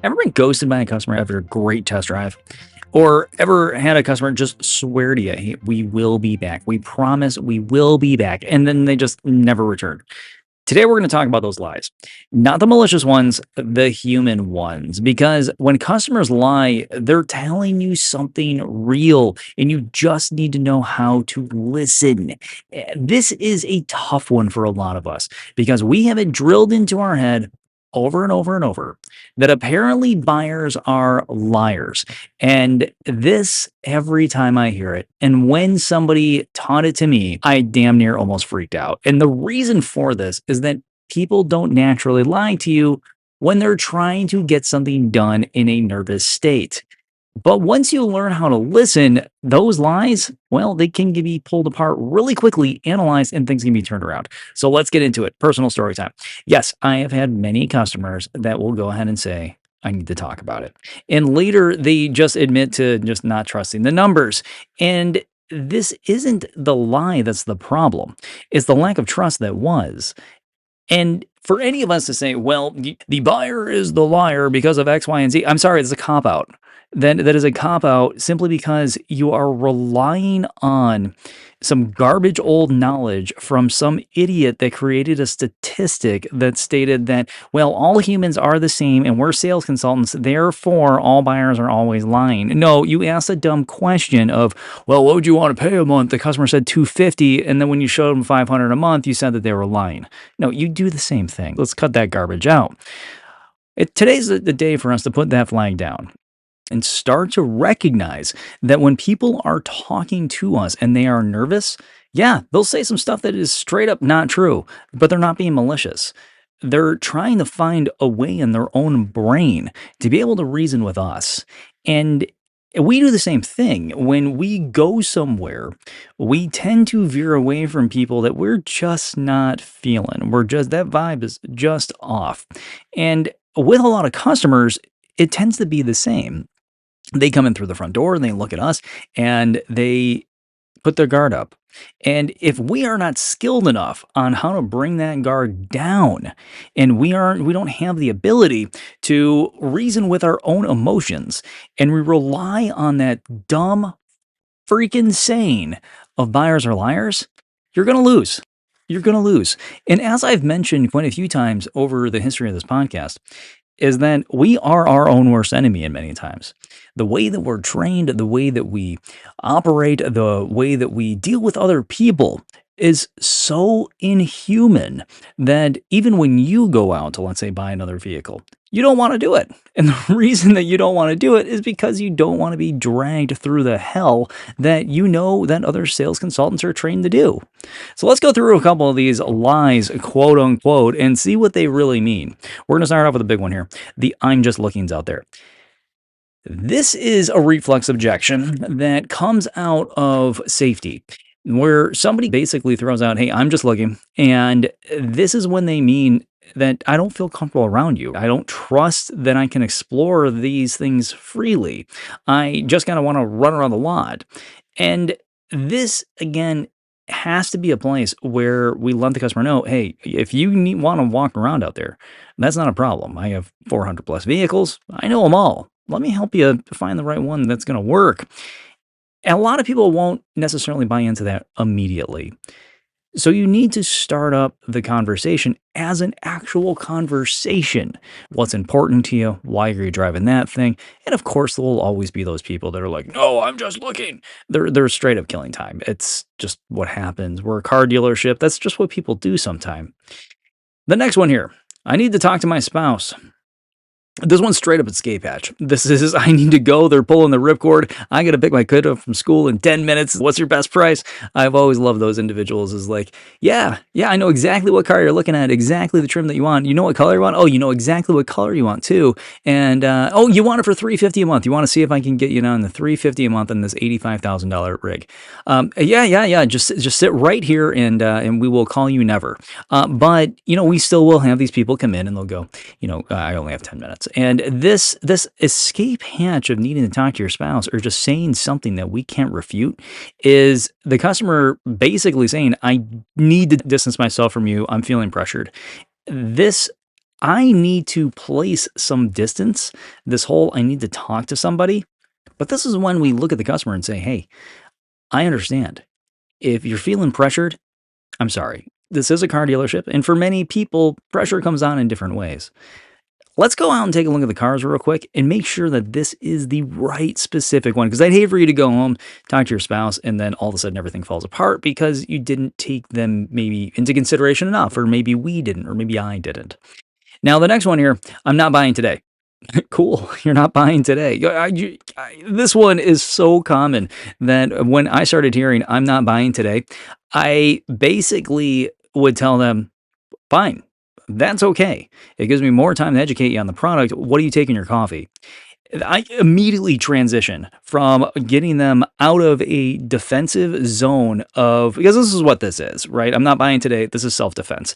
Ever been ghosted by a customer after a great test drive? Or ever had a customer just swear to you, "Hey, we will be back. We promise we will be back," and then they just never return? Today, we're going to talk about those lies. Not the malicious ones, the human ones. Because when customers lie, they're telling you something real, and you just need to know how to listen. This is a tough one for a lot of us because we have it drilled into our head over and over and over that apparently buyers are liars. And this, every time I hear it, and when somebody taught it to me, I damn near almost freaked out. And the reason for this is that people don't naturally lie to you when they're trying to get something done in a nervous state. But once you learn how to listen, those lies, well, they can be pulled apart really quickly, analyzed, and things can be turned around. So let's get into it. Personal story time. Yes, I have had many customers that will go ahead and say, "I need to talk about it." And later they just admit to just not trusting the numbers. And this isn't the lie that's the problem. It's the lack of trust that was. And for any of us to say, well, the buyer is the liar because of X, Y, and Z, I'm sorry, it's a cop out. Then that is a cop out simply because you are relying on some garbage old knowledge from some idiot that created a statistic that stated that, well, all humans are the same and we're sales consultants, therefore all buyers are always lying. No, you asked a dumb question of, well, what would you want to pay a month? The customer said 250, and then when you showed them 500 a month, you said that they were lying. No, you do the same thing. Let's cut that garbage out. Today's the day for us to put that flag down and start to recognize that when people are talking to us and they are nervous, yeah, they'll say some stuff that is straight up not true, but they're not being malicious. They're trying to find a way in their own brain to be able to reason with us. And we do the same thing. When we go somewhere, we tend to veer away from people that we're just not feeling. That vibe is just off. And with a lot of customers, it tends to be the same. They come in through the front door and they look at us and they put their guard up. And if we are not skilled enough on how to bring that guard down, and we don't have the ability to reason with our own emotions, and we rely on that dumb freaking saying of buyers are liars, you're going to lose. You're going to lose. And as I've mentioned quite a few times over the history of this podcast, is that we are our own worst enemy in many times. The way that we're trained, the way that we operate, the way that we deal with other people is so inhuman that even when you go out to, let's say, buy another vehicle, you don't want to do it. And the reason that you don't want to do it is because you don't want to be dragged through the hell that you know that other sales consultants are trained to do. So let's go through a couple of these lies, quote unquote, and see what they really mean. We're going to start off with a big one here. The "I'm just looking's" out there. This is a reflex objection that comes out of safety, where somebody basically throws out, "Hey, I'm just looking." And this is when they mean that I don't feel comfortable around you. I don't trust that I can explore these things freely. I just kind of want to run around the lot. And this, again, has to be a place where we let the customer know, hey, if you want to walk around out there, that's not a problem. I have 400 plus vehicles. I know them all. Let me help you find the right one that's going to work. And a lot of people won't necessarily buy into that immediately. So you need to start up the conversation as an actual conversation. What's important to you? Why are you driving that thing? And of course, there will always be those people that are like, "No, I'm just looking." They're straight up killing time. It's just what happens. We're a car dealership. That's just what people do sometimes. The next one here. I need to talk to my spouse. This one's straight up escape hatch. This is, I need to go. They're pulling the ripcord. I got to pick my kid up from school in 10 minutes. What's your best price? I've always loved those individuals. Is like, yeah, I know exactly what car you're looking at, exactly the trim that you want. You know what color you want? Oh, you know exactly what color you want too. And, oh, you want it for $350 a month. You want to see if I can get you down the $350 a month on this $85,000 rig. Yeah. Just sit right here and we will call you never. But, we still will have these people come in and they'll go, I only have 10 minutes. defense. And this escape hatch of needing to talk to your spouse or just saying something that we can't refute is the customer basically saying, I need to distance myself from you. I'm feeling pressured. This I need to place some distance. This whole I need to talk to somebody. But this is when we look at the customer and say, hey, I understand. If you're feeling pressured, I'm sorry. This is a car dealership. And for many people, pressure comes on in different ways. Let's go out and take a look at the cars real quick and make sure that this is the right specific one. Because I'd hate for you to go home, talk to your spouse, and then all of a sudden everything falls apart because you didn't take them maybe into consideration enough, or maybe we didn't, or maybe I didn't. Now, the next one here, I'm not buying today. Cool. You're not buying today. This one is so common that when I started hearing I'm not buying today, I basically would tell them, fine, that's okay. It gives me more time to educate you on the product. What do you take in your coffee? I immediately transition from getting them out of a defensive zone of, because this is what this is, right? I'm not buying today. This is self-defense.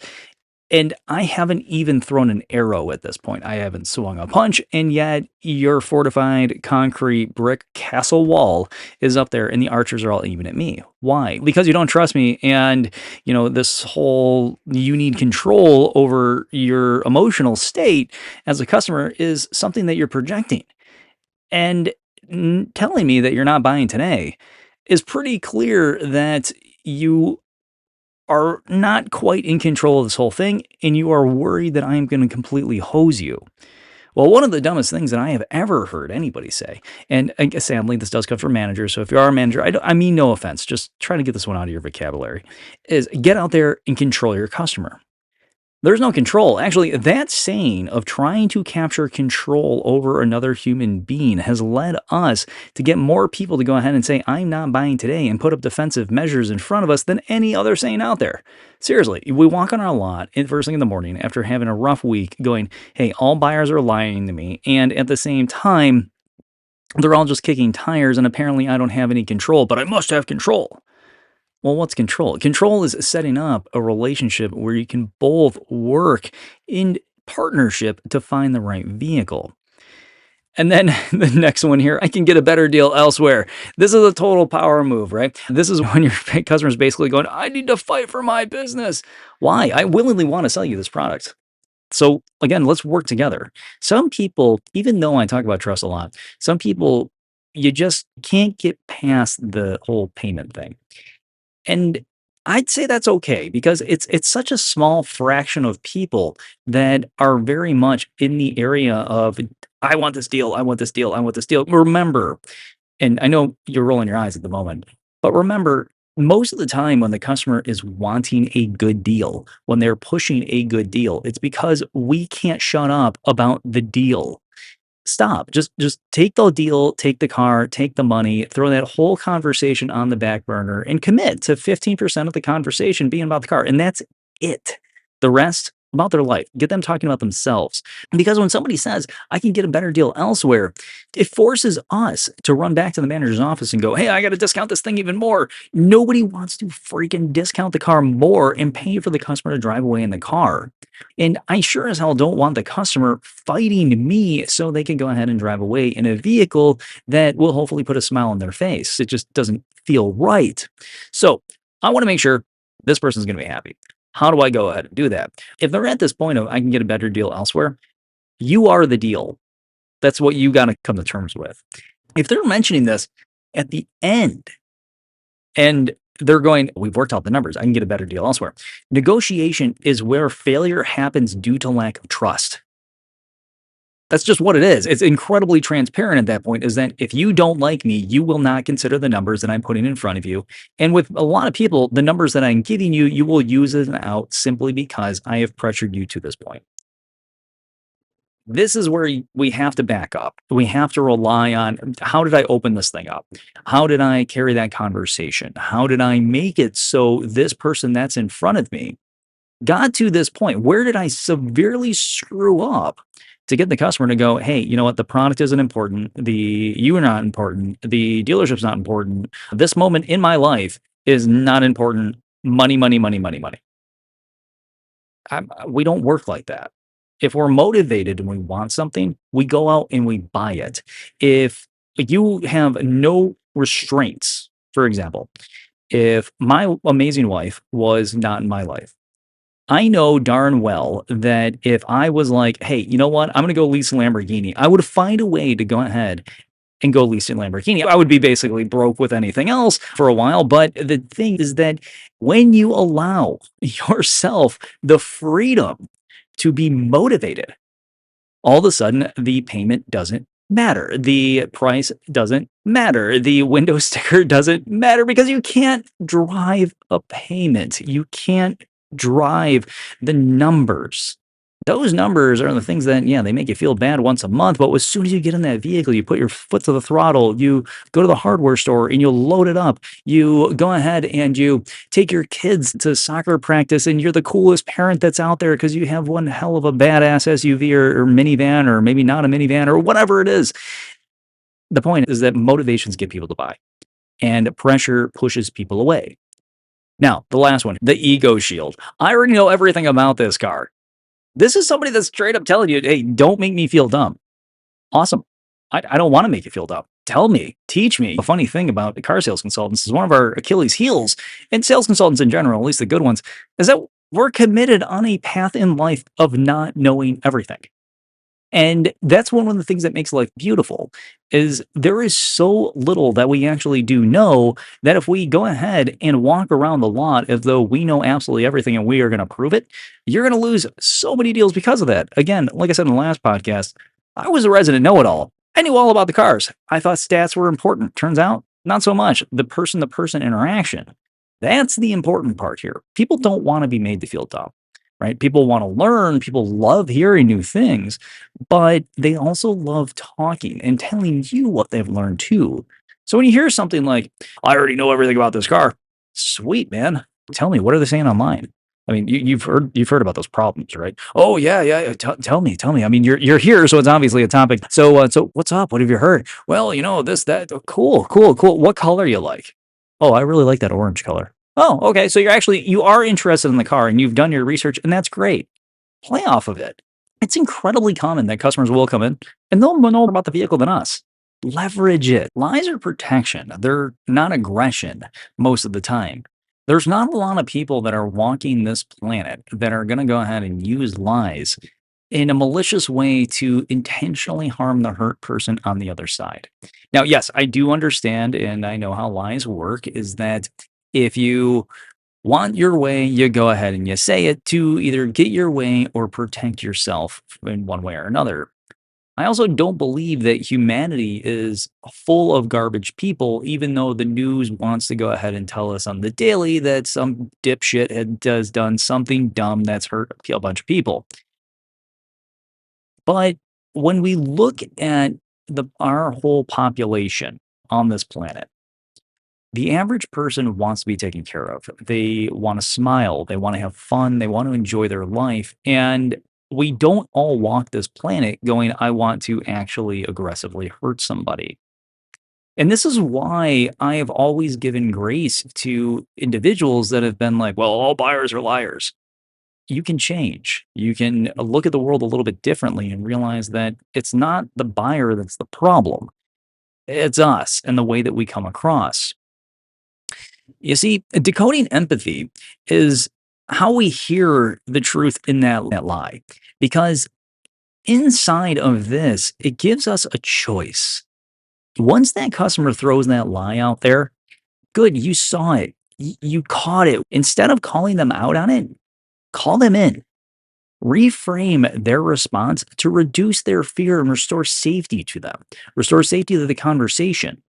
And I haven't even thrown an arrow at this point. I haven't swung a punch, and yet your fortified concrete brick castle wall is up there, and the archers are all aiming at me. Why? Because you don't trust me, and this whole you need control over your emotional state as a customer is something that you're projecting. And telling me that you're not buying today is pretty clear that you are not quite in control of this whole thing, and you are worried that I am going to completely hose you. Well, one of the dumbest things that I have ever heard anybody say, and I guess sadly this does come from managers, so if you are a manager, I mean no offense, just try to get this one out of your vocabulary, is get out there and control your customer. There's no control. Actually, that saying of trying to capture control over another human being has led us to get more people to go ahead and say, I'm not buying today, and put up defensive measures in front of us than any other saying out there. Seriously, we walk on our lot first thing in the morning after having a rough week going, hey, all buyers are lying to me. And at the same time, they're all just kicking tires, and apparently I don't have any control, but I must have control. Well, what's control? Control is setting up a relationship where you can both work in partnership to find the right vehicle. And then the next one here, I can get a better deal elsewhere. This is a total power move, right? This is when your customer's basically going, I need to fight for my business. Why? I willingly want to sell you this product. So again, let's work together. Some people, even though I talk about trust a lot, some people, you just can't get past the whole payment thing. And I'd say that's okay because it's such a small fraction of people that are very much in the area of I want this deal, I want this deal, I want this deal. Remember, and I know you're rolling your eyes at the moment, but remember, most of the time when the customer is wanting a good deal, when they're pushing a good deal, it's because we can't shut up about the deal. Stop. Just take the deal, take the car, take the money, throw that whole conversation on the back burner and commit to 15% of the conversation being about the car. And that's it. The rest about their life. Get them talking about themselves. Because when somebody says, I can get a better deal elsewhere, it forces us to run back to the manager's office and go, hey, I got to discount this thing even more. Nobody wants to freaking discount the car more and pay for the customer to drive away in the car. And I sure as hell don't want the customer fighting me so they can go ahead and drive away in a vehicle that will hopefully put a smile on their face. It just doesn't feel right. So I want to make sure this person's going to be happy. How do I go ahead and do that? If they're at this point of I can get a better deal elsewhere, you are the deal. That's what you got to come to terms with. If they're mentioning this at the end and they're going, we've worked out the numbers, I can get a better deal elsewhere. Negotiation is where failure happens due to lack of trust. That's just what it is. It's incredibly transparent at that point, is that if you don't like me, you will not consider the numbers that I'm putting in front of you. And with a lot of people, the numbers that I'm giving you, you will use as an out simply because I have pressured you to this point. This is where we have to back up. We have to rely on how did I open this thing up? How did I carry that conversation? How did I make it so this person that's in front of me got to this point? Where did I severely screw up to get the customer to go, hey, you know what? The product isn't important. You are not important. The dealership's not important. This moment in my life is not important. Money, money, money, money, money. We don't work like that. If we're motivated and we want something, we go out and we buy it. If you have no restraints, for example, if my amazing wife was not in my life, I know darn well that if I was like, "Hey, you know what? I'm gonna go lease a Lamborghini," I would find a way to go ahead and go lease a Lamborghini. I would be basically broke with anything else for a while, but the thing is that when you allow yourself the freedom to be motivated, all of a sudden the payment doesn't matter. The price doesn't matter. The window sticker doesn't matter because you can't drive a payment. You can't drive the numbers. Those numbers are the things that, yeah, they make you feel bad once a month. But as soon as you get in that vehicle, you put your foot to the throttle, you go to the hardware store and you load it up. You go ahead and you take your kids to soccer practice, and you're the coolest parent that's out there because you have one hell of a badass SUV or minivan, or maybe not a minivan, or whatever it is. The point is that motivations get people to buy, and pressure pushes people away. Now, the last one, the ego shield. I already know everything about this car. This is somebody that's straight up telling you, hey, don't make me feel dumb. Awesome. I don't want to make you feel dumb. Tell me, teach me. The funny thing about the car sales consultants is one of our Achilles heels, and sales consultants in general, at least the good ones, is that we're committed on a path in life of not knowing everything. And that's one of the things that makes life beautiful is there is so little that we actually do know that if we go ahead and walk around the lot as though we know absolutely everything and we are going to prove it, you're going to lose so many deals because of that. Again, like I said in the last podcast, I was a resident know-it-all. I knew all about the cars. I thought stats were important. Turns out, not so much. The person-to-person interaction, that's the important part here. People don't want to be made to feel dumb, right? People want to learn. People love hearing new things, but they also love talking and telling you what they've learned too. So when you hear something like, I already know everything about this car, sweet, man. Tell me, what are they saying online? I mean, you've heard about those problems, right? Oh yeah, yeah. Tell me. I mean, you're here, so it's obviously a topic. So what's up? What have you heard? Well, this, that. Oh, cool. What color you like? Oh, I really like that orange color. Oh, okay. So you are interested in the car and you've done your research, and that's great. Play off of it. It's incredibly common that customers will come in and they'll know more about the vehicle than us. Leverage it. Lies are protection. They're not aggression most of the time. There's not a lot of people that are walking this planet that are going to go ahead and use lies in a malicious way to intentionally harm the hurt person on the other side. Now, yes, I do understand and I know how lies work is that if you want your way, you go ahead and you say it to either get your way or protect yourself in one way or another. I also don't believe that humanity is full of garbage people, even though the news wants to go ahead and tell us on the daily that some dipshit has done something dumb that's hurt a bunch of people. But when we look at our whole population on this planet, the average person wants to be taken care of. They want to smile, they want to have fun, they want to enjoy their life. And we don't all walk this planet going, I want to actually aggressively hurt somebody. And this is why I have always given grace to individuals that have been like, well, all buyers are liars. You can change. You can look at the world a little bit differently and realize that it's not the buyer that's the problem. It's us and the way that we come across. You see, decoding empathy is how we hear the truth in that lie. Because inside of this, it gives us a choice. Once that customer throws that lie out there, good, you saw it. You caught it. Instead of calling them out on it, call them in. Reframe their response to reduce their fear and restore safety to them, restore safety to the conversation.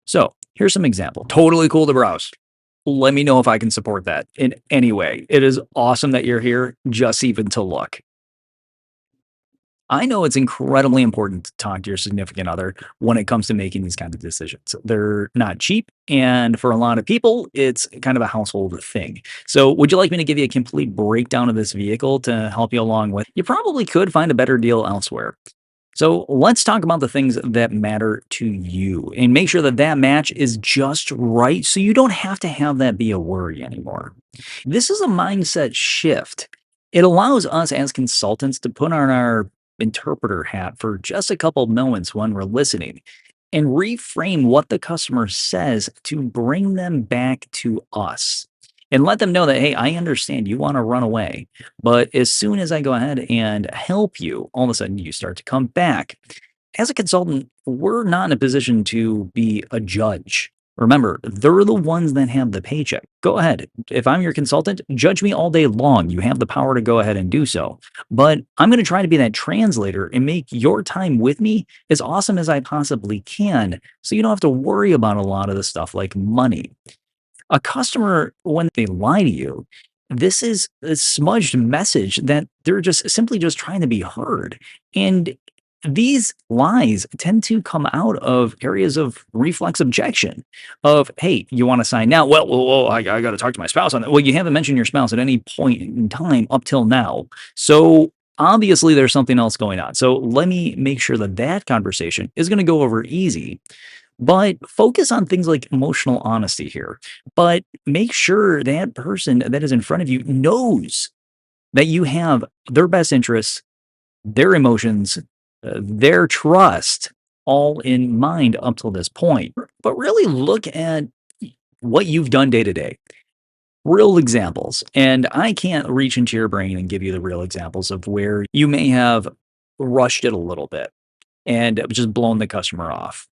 So here's some example. Totally cool to browse. Let me know if I can support that in any way. It is awesome that you're here just even to look. I know it's incredibly important to talk to your significant other when it comes to making these kind of decisions. They're not cheap, and for a lot of people, it's kind of a household thing. So, would you like me to give you a complete breakdown of this vehicle to help you along with? You probably could find a better deal elsewhere. So, let's talk about the things that matter to you and make sure that that match is just right so you don't have to have that be a worry anymore. This is a mindset shift. It allows us as consultants to put on our interpreter hat for just a couple moments when we're listening and reframe what the customer says to bring them back to us and let them know that, hey, I understand you want to run away. But as soon as I go ahead and help you, all of a sudden you start to come back. As a consultant, we're not in a position to be a judge. Remember, they're the ones that have the paycheck. Go ahead. If I'm your consultant, judge me all day long. You have the power to go ahead and do so. But I'm going to try to be that translator and make your time with me as awesome as I possibly can. So you don't have to worry about a lot of the stuff like money. A customer, when they lie to you, this is a smudged message that they're just simply just trying to be heard. And these lies tend to come out of areas of reflex objection of, hey, you want to sign now? Well, I got to talk to my spouse on that. Well, you haven't mentioned your spouse at any point in time up till now. So obviously there's something else going on. So let me make sure that that conversation is going to go over easy, but focus on things like emotional honesty here. But make sure that person that is in front of you knows that you have their best interests, their emotions, their trust all in mind up till this point. But really look at what you've done day to day. Real examples. And I can't reach into your brain and give you the real examples of where you may have rushed it a little bit and just blown the customer off.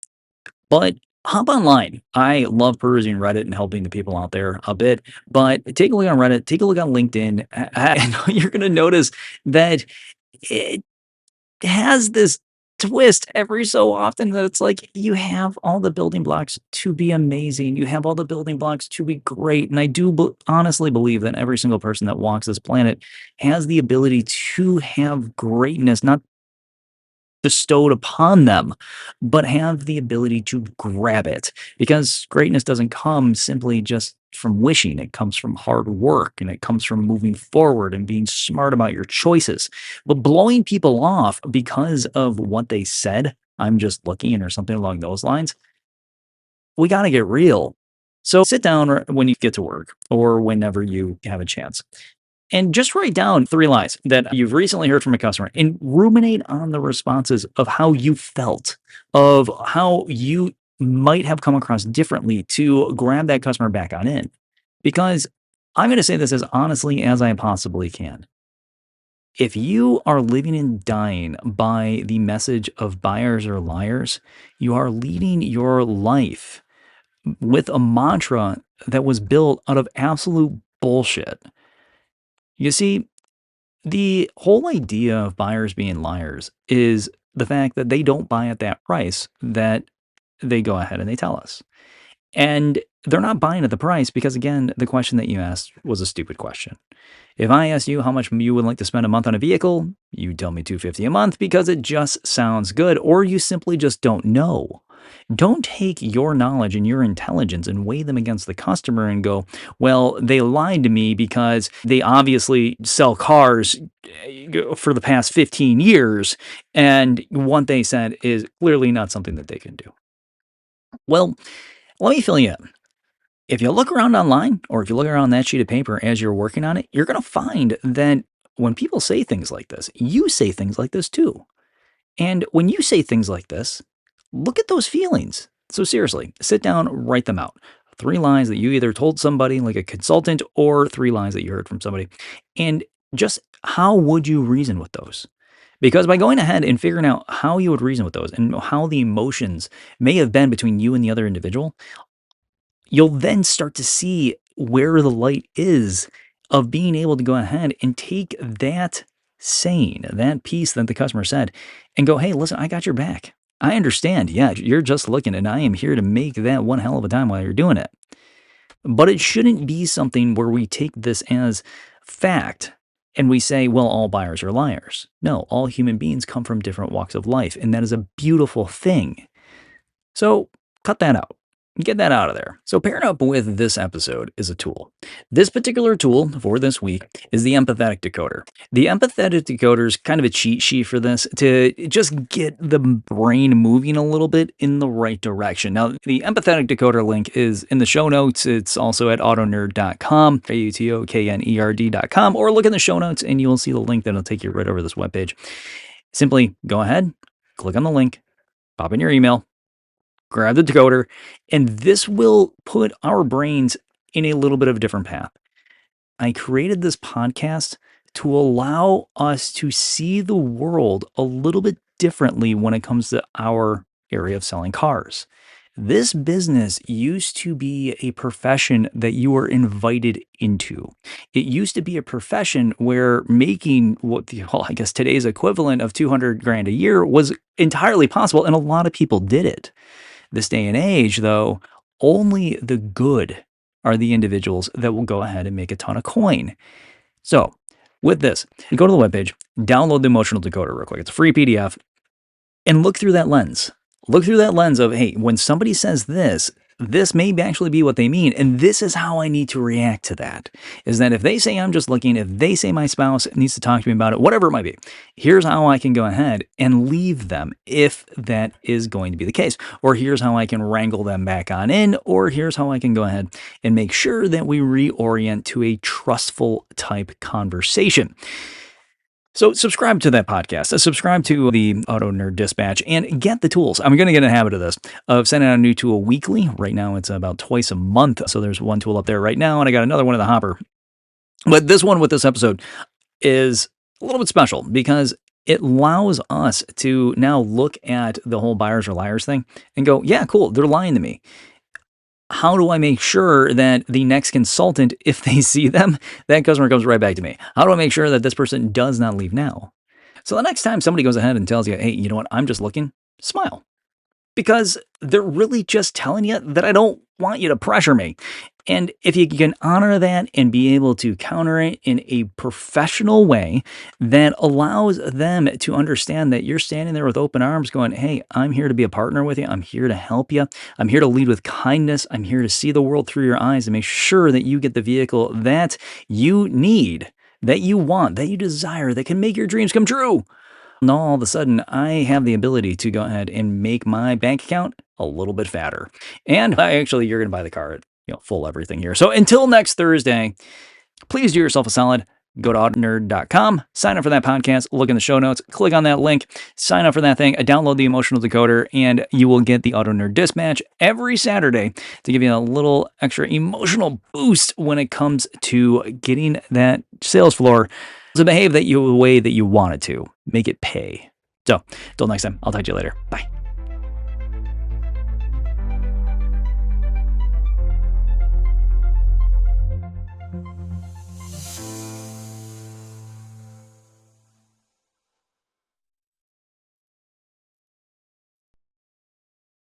But hop online. I love perusing Reddit and helping the people out there a bit. But take a look on Reddit, take a look on LinkedIn, and you're going to notice that it has this twist every so often that it's like you have all the building blocks to be amazing. You have all the building blocks to be great. And I do honestly believe that every single person that walks this planet has the ability to have greatness, not bestowed upon them, but have the ability to grab it. Because greatness doesn't come simply just from wishing, it comes from hard work and it comes from moving forward and being smart about your choices. But blowing people off because of what they said, I'm just looking or something along those lines, we got to get real. So sit down when you get to work or whenever you have a chance and just write down 3 lies that you've recently heard from a customer and ruminate on the responses of how you felt, of how you might have come across differently to grab that customer back on in. Because I'm going to say this as honestly as I possibly can. If you are living and dying by the message of buyers or liars, you are leading your life with a mantra that was built out of absolute bullshit. You see, the whole idea of buyers being liars is the fact that they don't buy at that price that they go ahead and they tell us. And they're not buying at the price because, again, the question that you asked was a stupid question. If I asked you how much you would like to spend a month on a vehicle, you tell me 250 a month because it just sounds good, or you simply just don't know. Don't take your knowledge and your intelligence and weigh them against the customer and go, well, they lied to me because they obviously sell cars for the past 15 years, and what they said is clearly not something that they can do. Well, let me fill you in. If you look around online or if you look around that sheet of paper as you're working on it, you're going to find that when people say things like this, you say things like this too. And when you say things like this, look at those feelings. So seriously, sit down, write them out. 3 lies that you either told somebody like a consultant or 3 lies that you heard from somebody. And just how would you reason with those? Because by going ahead and figuring out how you would reason with those and how the emotions may have been between you and the other individual, you'll then start to see where the light is of being able to go ahead and take that saying, that piece that the customer said, and go, hey, listen, I got your back. I understand. Yeah, you're just looking, and I am here to make that one hell of a time while you're doing it. But it shouldn't be something where we take this as fact and we say, well, all buyers are liars. No, all human beings come from different walks of life, and that is a beautiful thing. So cut that out. Get that out of there. So paired up with this episode is a tool. This particular tool for this week is the empathetic decoder. The empathetic decoder is kind of a cheat sheet for this to just get the brain moving a little bit in the right direction. Now, the empathetic decoder link is in the show notes. It's also at AutoKnerd.com, AutoKnerd.com, or look in the show notes and you'll see the link that'll take you right over this webpage. Simply go ahead, click on the link, pop in your email, grab the decoder, and this will put our brains in a little bit of a different path. I created this podcast to allow us to see the world a little bit differently when it comes to our area of selling cars. This business used to be a profession that you were invited into. It used to be a profession where making I guess today's equivalent of 200 grand a year was entirely possible, and a lot of people did it. This day and age, though, only the good are the individuals that will go ahead and make a ton of coin. So with this, you go to the webpage, download the emotional decoder real quick. It's a free PDF, and look through that lens. Look through that lens of, hey, when somebody says this may actually be what they mean. And this is how I need to react to that. Is that if they say I'm just looking, if they say my spouse needs to talk to me about it, whatever it might be, here's how I can go ahead and leave them if that is going to be the case. Or here's how I can wrangle them back on in, or here's how I can go ahead and make sure that we reorient to a trustful type conversation. So subscribe to that podcast, subscribe to the AutoKnerd Dispatch, and get the tools. I'm going to get in a habit of this, of sending out a new tool weekly. Right now, it's about twice a month. So there's one tool up there right now, and I got another one in the hopper. But this one with this episode is a little bit special because it allows us to now look at the whole buyers or liars thing and go, yeah, cool, they're lying to me. How do I make sure that the next consultant, if they see them, that customer comes right back to me? How do I make sure that this person does not leave now? So the next time somebody goes ahead and tells you, hey, you know what, I'm just looking, smile. Because they're really just telling you that I don't want you to pressure me. And if you can honor that and be able to counter it in a professional way that allows them to understand that you're standing there with open arms going, hey, I'm here to be a partner with you. I'm here to help you. I'm here to lead with kindness. I'm here to see the world through your eyes and make sure that you get the vehicle that you need, that you want, that you desire, that can make your dreams come true. And all of a sudden, I have the ability to go ahead and make my bank account a little bit fatter. And you're going to buy the car at full everything here. So until next Thursday, please do yourself a solid. Go to AutoKnerd.com, sign up for that podcast, look in the show notes, click on that link, sign up for that thing, download the emotional decoder, and you will get the AutoKnerd Dispatch every Saturday to give you a little extra emotional boost when it comes to getting that sales floor to behave the way that you want it to. Make it pay. So, until next time, I'll talk to you later. Bye.